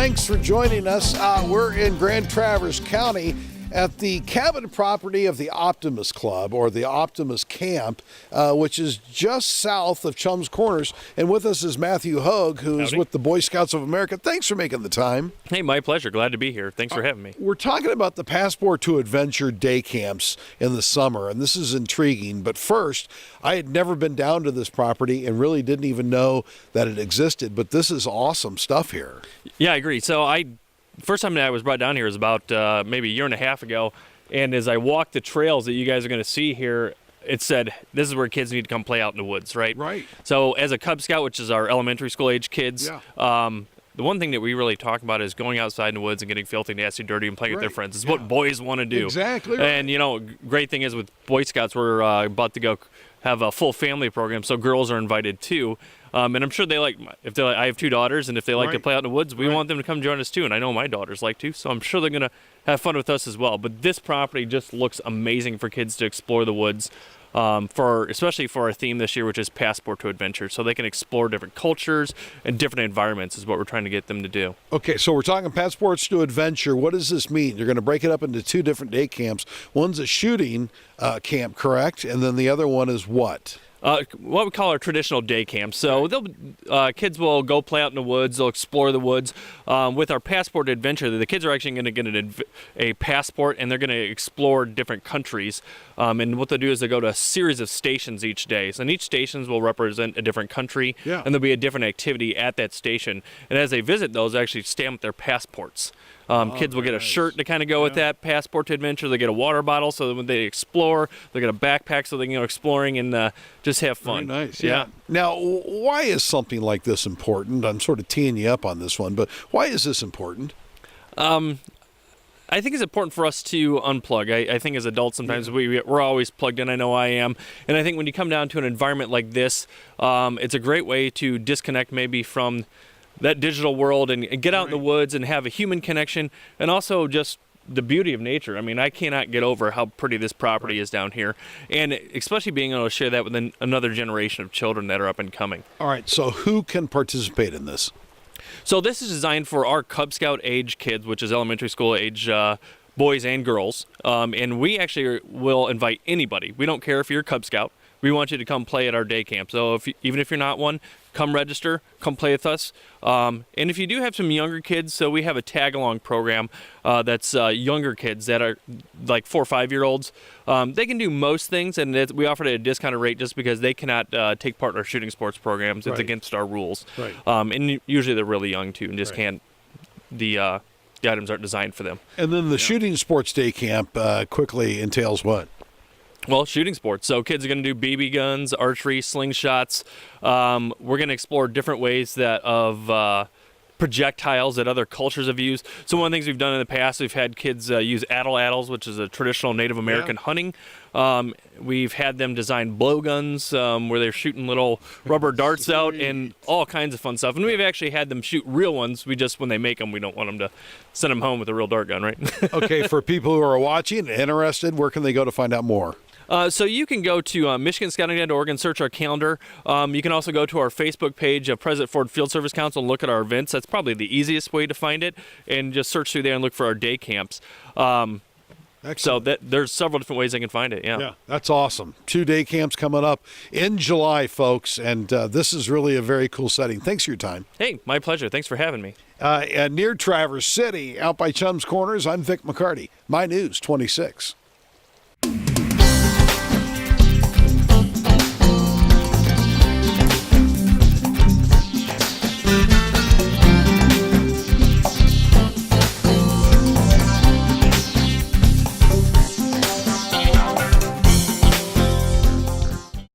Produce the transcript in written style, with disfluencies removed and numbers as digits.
thanks for joining us. We're in Grand Traverse County at the cabin property of the Optimus Club, or the Optimus Camp, which is just south of Chum's Corners. And with us is Matthew Hogg, who's Howdy. with the Boy Scouts of America. Thanks for making the time. Hey, my pleasure. Glad to be here. Thanks for having me. We're talking about the Passport to Adventure day camps in the summer, and this is intriguing. But first, I had never been down to this property and really didn't even know that it existed. But this is awesome stuff here. Yeah, I agree. So first time that I was brought down here was about maybe a year and a half ago. And as I walked the trails that you guys are going to see here, it said, this is where kids need to come play out in the woods, right? Right. So as a Cub Scout, which is our elementary school age kids, the one thing that we really talk about is going outside in the woods and getting filthy, nasty, dirty, and playing with their friends. It's what boys want to do. Exactly right. And, you know, great thing is with Boy Scouts, we're about to go have a full family program, so girls are invited too. And I'm sure I have two daughters, and if they like to play out in the woods, we want them to come join us too. And I know my daughters like to, so I'm sure they're going to have fun with us as well. But this property just looks amazing for kids to explore the woods, especially for our theme this year, which is Passport to Adventure. So they can explore different cultures and different environments is what we're trying to get them to do. Okay, so we're talking Passports to Adventure. What does this mean? You're going to break it up into two different day camps. One's a shooting camp, correct? And then the other one is what? What we call our traditional day camp. So kids will go play out in the woods. They'll explore the woods. With our Passport to Adventure, the kids are actually going to get a passport, and they're going to explore different countries. And what they'll do is they go to a series of stations each day. So, and each stations will represent a different country, and there'll be a different activity at that station. And as they visit those, they actually stamp their passports. Kids will get a shirt to kind of go with that Passport to Adventure. They get a water bottle so that when they explore, they get a backpack so they can go exploring and just have fun. Very nice, yeah. Now, why is something like this important? I'm sort of teeing you up on this one, but why is this important? I think it's important for us to unplug. I think as adults sometimes we're always plugged in. I know I am. And I think when you come down to an environment like this, it's a great way to disconnect maybe from that digital world and get out in the woods and have a human connection, and also just the beauty of nature. I mean, I cannot get over how pretty this property is down here, and especially being able to share that with another generation of children that are up and coming. All right, so who can participate in this? So this is designed for our Cub Scout age kids, which is elementary school age boys and girls, and we actually will invite anybody. We don't care if you're a Cub Scout. We want you to come play at our day camp. So even if you're not one, come register, come play with us. And if you do have some younger kids, so we have a tag-along program that's younger kids that are like 4 or 5-year-olds. They can do most things, and we offer it at a discounted rate just because they cannot take part in our shooting sports programs. It's against our rules. Right. And usually they're really young, too, and just can't the items aren't designed for them. And then the shooting sports day camp quickly entails what? Well, shooting sports. So kids are going to do BB guns, archery, slingshots. We're going to explore different ways of projectiles that other cultures have used. So one of the things we've done in the past, we've had kids use addles, which is a traditional Native American hunting. We've had them design blowguns where they're shooting little rubber darts out and all kinds of fun stuff. And we've actually had them shoot real ones. When they make them, we don't want them to send them home with a real dart gun, right? Okay, for people who are watching and interested, where can they go to find out more? So you can go to MichiganScouting.org and search our calendar. You can also go to our Facebook page of President Ford Field Service Council and look at our events. That's probably the easiest way to find it, and just search through there and look for our day camps. So there's several different ways they can find it. Yeah, that's awesome. 2 day camps coming up in July, folks, and this is really a very cool setting. Thanks for your time. Hey, my pleasure. Thanks for having me. Near Traverse City, out by Chum's Corners, I'm Vic McCarty. My News 26.